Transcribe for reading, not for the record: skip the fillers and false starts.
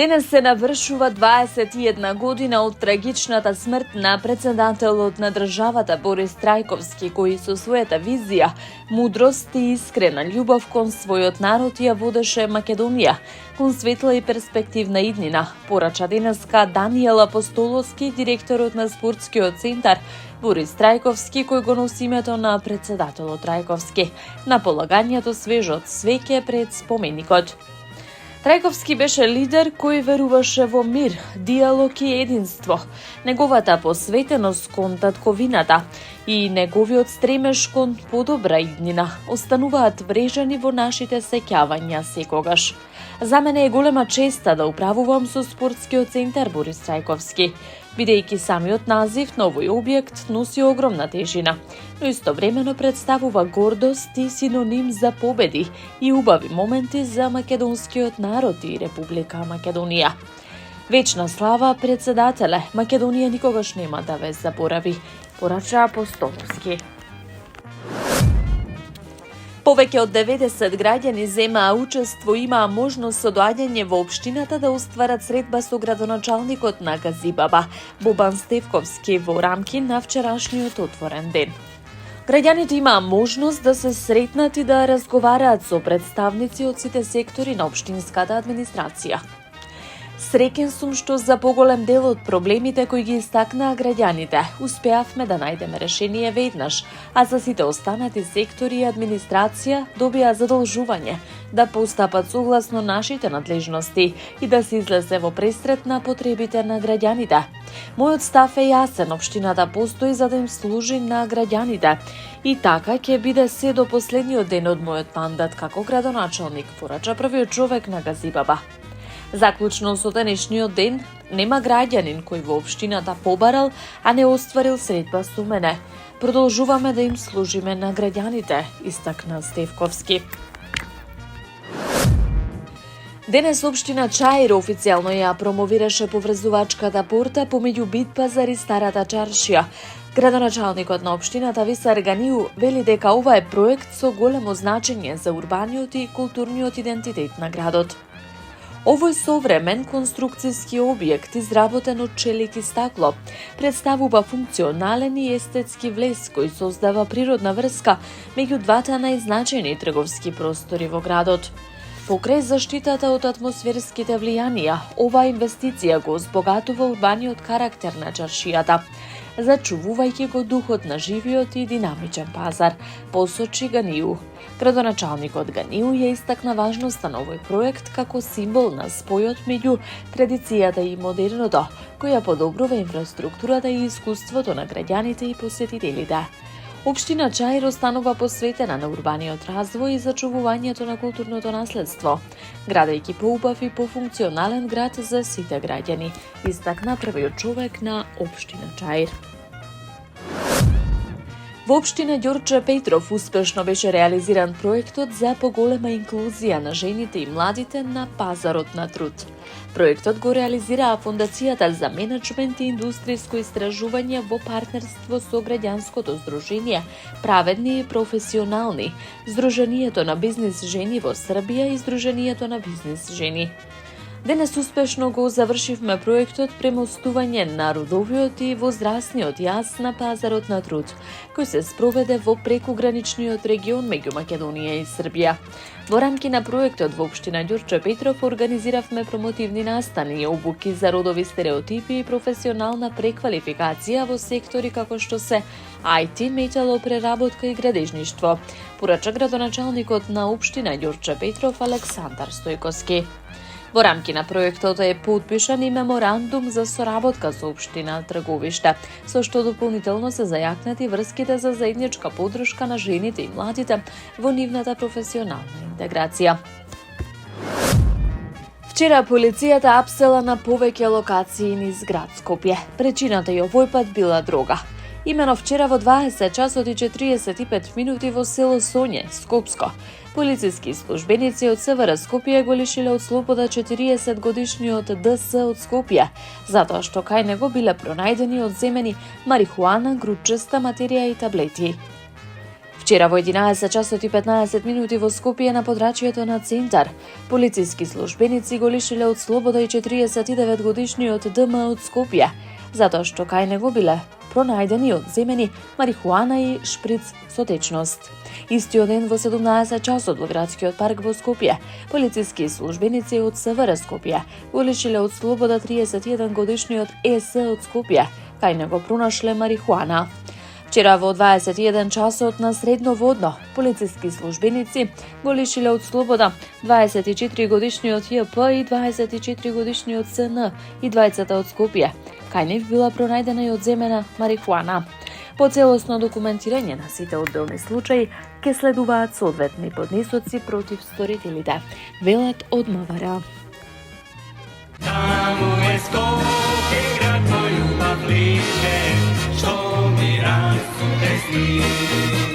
Денес се навршува 21 година од трагичната смрт на председателот на државата Борис Трајковски, кој со својата визија, мудрост и искрена љубов кон својот народ ја водеше Македонија кон светла и перспективна иднина, порача денеска Даниел Апостоловски, директорот на спортскиот центар Борис Трајковски, кој го носи името на председателот Трајковски, на полагањето свежот свеќе пред споменикот. Трајковски беше лидер кој веруваше во мир, диалог и единство. Неговата посветеност кон татковината и неговиот стремеж кон подобра иднина остануваат врежани во нашите сеќавања секогаш. За мене е голема честа да управувам со спортскиот центар Борис Трајковски, бидејќи самиот назив на овој објект носи огромна тежина, но истовремено представува гордост и синоним за победи и убави моменти за македонскиот народ и Република Македонија. Вечна слава, председателе, Македонија никогаш нема да ве заборави, порача Апостоловски. Повеќе од 90 граѓани земаа учество и имаа можност со доаѓање во општината да остварат средба со градоначалникот на Газибаба, Бобан Стевковски, во рамки на вчерашниот отворен ден. Граѓаните имаа можност да се сретнат и да разговараат со представници од сите сектори на општинската администрација. Среќен сум што за поголем дел од проблемите кои ги истакнаа граѓаните успеавме да најдеме решение веднаш, а за сите останати сектори и администрација добија задолжување да постапат согласно нашите надлежности и да се излезе во престрет на потребите на граѓаните. Мојот став е јасен, општината постои за да им служи на граѓаните и така ќе биде се до последниот ден од мојот мандат како градоначалник, порача првиот човек на Газибаба. Заклучно со денешниот ден, нема граѓанин кој во општината побарал, а не остварил средба со мене. Продолжуваме да им служиме на граѓаните, истакна Стевковски. Денес општина Чаир официјално ја промовираше поврзувачката порта помеѓу Битпазар и Старата чаршија. Градоначалникот на општината Висар Ганиу вели дека ова е проект со големо значење за урбаниот и културниот идентитет на градот. Овој современ конструкцијски објект, изработен од челик и стакло, представува функционален и естетски влез кој создава природна врска меѓу двата најзначајни трговски простори во градот. Покрај заштитата од атмосферските влијанија, оваа инвестиција го збогатува урбаниот карактер на чаршијата, зачувувајќи го духот на живиот и динамичен пазар, посочи Ганиу. Градоначалникот Ганиу ја истакна важноста на овој проект како символ на спојот меѓу традицијата и модерното, која подобрува инфраструктурата и искуството на граѓаните и посетителите. Општина Чаир останува посветена на урбаниот развој и зачувувањето на културното наследство, градејќи поубав и пофункционален град за сите граѓани, истакна првиот човек на општина Чаир. Во општина Ѓорче Петров успешно беше реализиран проектот за поголема инклузија на жените и младите на пазарот на труд. Проектот го реализираа Фондацијата за менеджмент и индустријско истражување во партнерство со граѓанското здружение Праведни и професионални, Здруженијето на бизнис жени во Србија и Здруженијето на бизнис жени. Денес успешно го завршивме проектот премостување на родовиот и возрастниот јас на пазарот на труд, кој се спроведе во прекуграничниот регион меѓу Македонија и Србија. Во рамки на проектот во општина Ѓорче Петров организиравме промотивни настани и обуки за родови стереотипи и професионална преквалификација во сектори како што се IT, металопреработка и градежништво, порача градоначалникот на општина Ѓорче Петров Александар Стојковски. Во рамки на проектот е потпишан и меморандум за соработка со општина Трговиште, со што дополнително се зајакнати врските за заедничка поддршка на жените и младите во нивната професионална интеграција. Вчера полицијата апсела на повеќе локации низ град Скопје. Причината и овој пат била дрога. Имено вчера во 20 часот и 45 минути во село Соње, Скопско, полициски службеници од СВР Скопје го лишиле од слобода 40 годишниот ДС од Скопје, затоа што кај него биле пронајдени одземени марихуана, грудчеста материја и таблети. Вчера во 11 часот и 15 минути во Скопје на подрачјето на Центар, полициски службеници го лишиле од слобода и 49 годишниот ДМ од Скопје, затоа што кај него биле пронајдени одземени марихуана и шприц со течност. Истиот ден во 17 часот во градскиот парк во Скопје, полициски службеници од СВР Скопје го лишиле од слобода 31 годишниот ЕС од Скопје, кај него пронашле марихуана. Вчера во 21 часот на Средноводно, полициски службеници го лишиле од слобода 24 годишниот ЈП и 24 годишниот СН и двајцата од Скопје. Кај нив била пронајдена и одземена марихуана. По целосно документирање на сите одделни случаи ќе следуваат соодветни поднесоци против сторителите, велат од МВР. Таму е Скопје, град мој љубав лише, што ми расте сни.